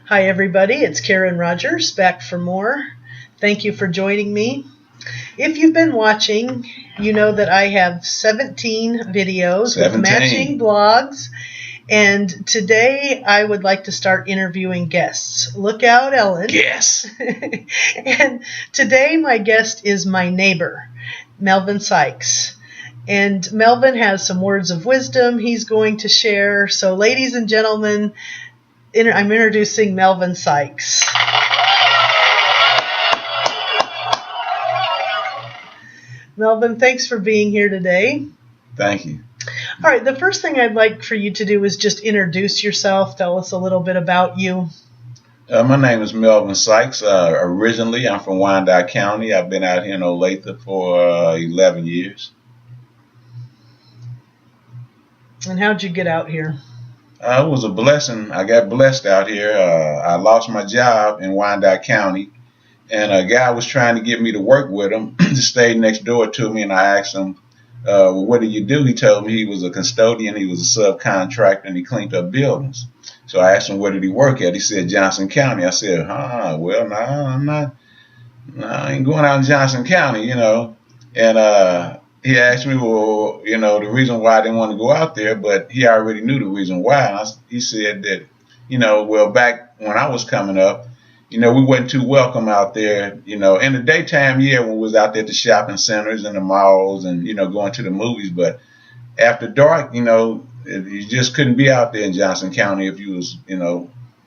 Hi everybody, it's Karen Rogers back for more. Thank you for joining me. If you've been watching, you know that I have 17 videos with matching blogs, and today I would like to start interviewing guests. Look out, Ellen. Yes. And today my guest is my neighbor, Melvin Sykes. And Melvin has some words of wisdom he's going to share. So ladies and gentlemen, I'm introducing Melvin Sykes. Melvin, thanks for being here today. Thank you. All right, the first thing I'd like for you to do is just introduce yourself. Tell us a little bit about you. My name is Melvin Sykes. Originally, I'm from Wyandotte County. I've been out here in Olathe for 11 years. And how'd you get out here? It was a blessing. I got blessed out here. I lost my job in Wyandotte County, and a guy was trying to get me to work with him to stay next door to me, and I asked him, well, what do you do? He told me he was a custodian, he was a subcontractor, and he cleaned up buildings. So I asked him, where did he work at? He said, Johnson County. I said, well, no, I'm not. No, I ain't going out in Johnson County, And he asked me, well, the reason why I didn't want to go out there, but he already knew the reason why. And he said that, well, back when I was coming up, we wasn't too welcome out there, in the daytime, when we was out there at the shopping centers and the malls and, going to the movies. But after dark, you just couldn't be out there in Johnson County if you was,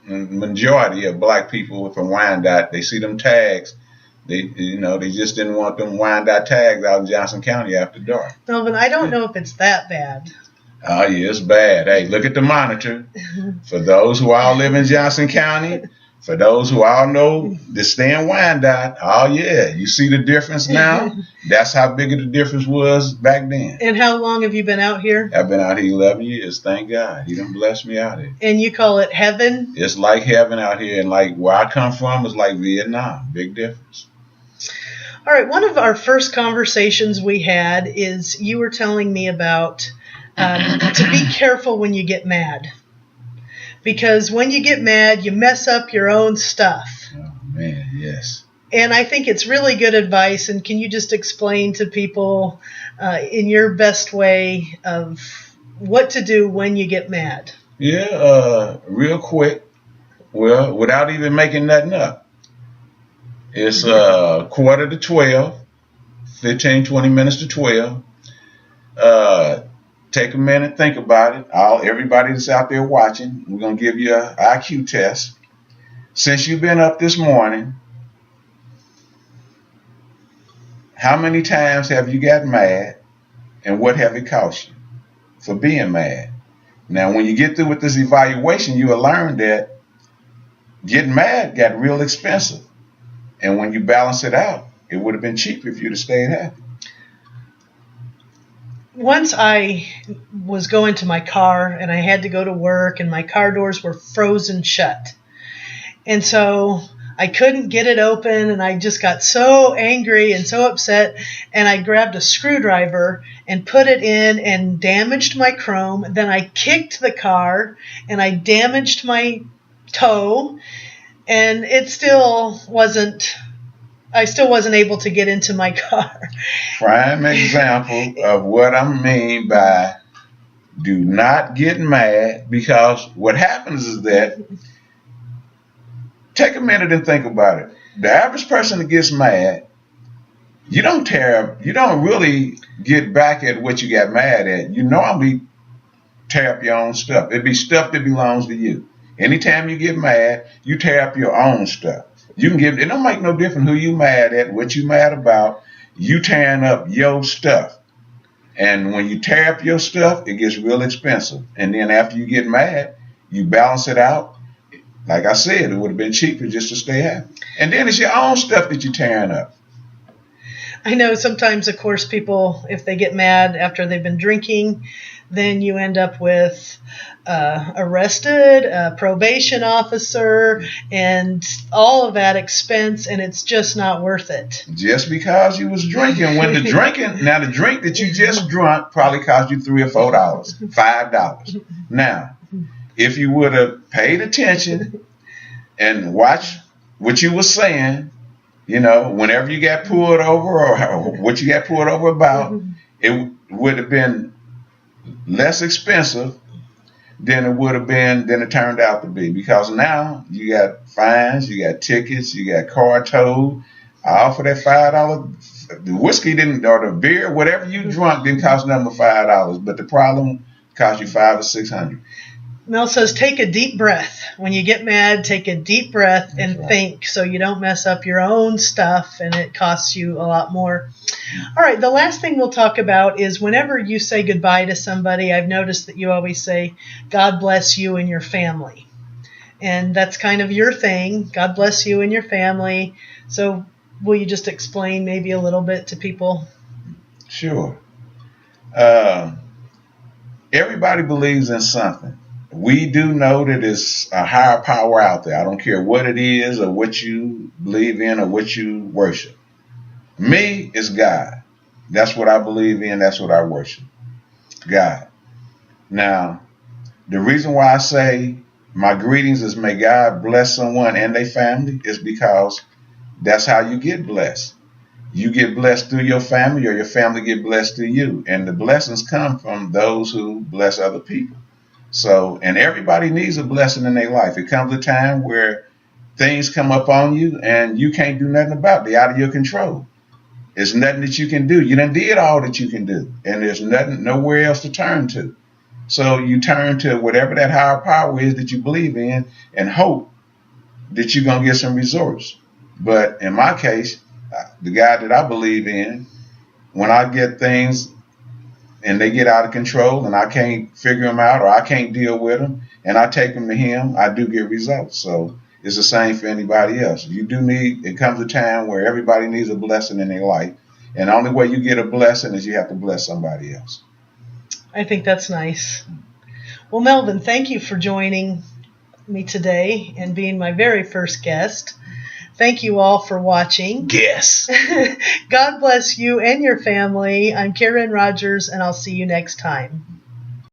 majority of black people from Wyandotte, they see them tags. They just didn't want them Wyandotte tags out in Johnson County after dark. Melvin, I don't know if it's that bad. Oh, yeah, it's bad. Hey, look at the monitor. For those who all live in Johnson County, for those who all know to stay in Wyandotte, oh, yeah, you see the difference now? That's how big of the difference was back then. And how long have you been out here? I've been out here 11 years, thank God. He done blessed me out here. And you call it heaven? It's like heaven out here, and like where I come from is like Vietnam. Big difference. All right, one of our first conversations we had is you were telling me about to be careful when you get mad. Because when you get mad, you mess up your own stuff. Oh, man, yes. And I think it's really good advice. And can you just explain to people in your best way of what to do when you get mad? Yeah, real quick. Well, without even making nothing up. It's 11:45, 15, 20 minutes to 12. Take a minute, think about it. Everybody that's out there watching, we're going to give you an IQ test. Since you've been up this morning, how many times have you gotten mad, and what have it cost you for being mad? Now, when you get through with this evaluation, you will learn that getting mad got real expensive. And when you balance it out, it would have been cheaper if you'd have stayed happy. Once I was going to my car and I had to go to work and my car doors were frozen shut. And so I couldn't get it open and I just got so angry and so upset, and I grabbed a screwdriver and put it in and damaged my chrome. Then I kicked the car and I damaged my toe. And I still wasn't able to get into my car. Prime example of what I mean by do not get mad, because what happens is that, take a minute and think about it. The average person that gets mad, you don't really get back at what you got mad at. You normally tear up your own stuff. It'd be stuff that belongs to you. Anytime you get mad, you tear up your own stuff. It don't make no difference who you mad at, what you mad about. You tearing up your stuff. And when you tear up your stuff, it gets real expensive. And then after you get mad, you balance it out. Like I said, it would have been cheaper just to stay happy. And then it's your own stuff that you're tearing up. I know sometimes, of course, people, if they get mad after they've been drinking, then you end up with arrested, a probation officer, and all of that expense, and it's just not worth it. Just because you was drinking. Now the drink that you just drunk probably cost you $3 or $4, $5. Now, if you would have paid attention And watch what you were saying. You know, whenever you got pulled over or what you got pulled over about, it would have been less expensive than it turned out to be. Because now you got fines, you got tickets, you got car towed. All for that $5. The whiskey didn't, or the beer, whatever you drunk, didn't cost nothing but $5. But the problem cost you $500 or $600. Mel says, take a deep breath. When you get mad, take a deep breath and think so you don't mess up your own stuff and it costs you a lot more. All right, the last thing we'll talk about is whenever you say goodbye to somebody, I've noticed that you always say, God bless you and your family. And that's kind of your thing. God bless you and your family. So will you just explain maybe a little bit to people? Sure. Everybody believes in something. We do know that it's a higher power out there. I don't care what it is or what you believe in or what you worship. Me is God. That's what I believe in. That's what I worship. God. Now, the reason why I say my greetings is may God bless someone and their family is because that's how you get blessed. You get blessed through your family or your family get blessed through you. And the blessings come from those who bless other people. So, and everybody needs a blessing in their life. It comes a time where things come up on you and you can't do nothing about it. They're out of your control. There's nothing that you can do. You done did all that you can do. And there's nothing, nowhere else to turn to. So you turn to whatever that higher power is that you believe in and hope that you're going to get some results. But in my case, the God that I believe in, when I get things and they get out of control and I can't figure them out or I can't deal with them and I take them to him, I do get results. So it's the same for anybody else. You do need, it comes a time where everybody needs a blessing in their life. And the only way you get a blessing is you have to bless somebody else. I think that's nice. Well, Melvin, thank you for joining me today and being my very first guest. Thank you all for watching. Yes. God bless you and your family. I'm Karen Rogers, and I'll see you next time.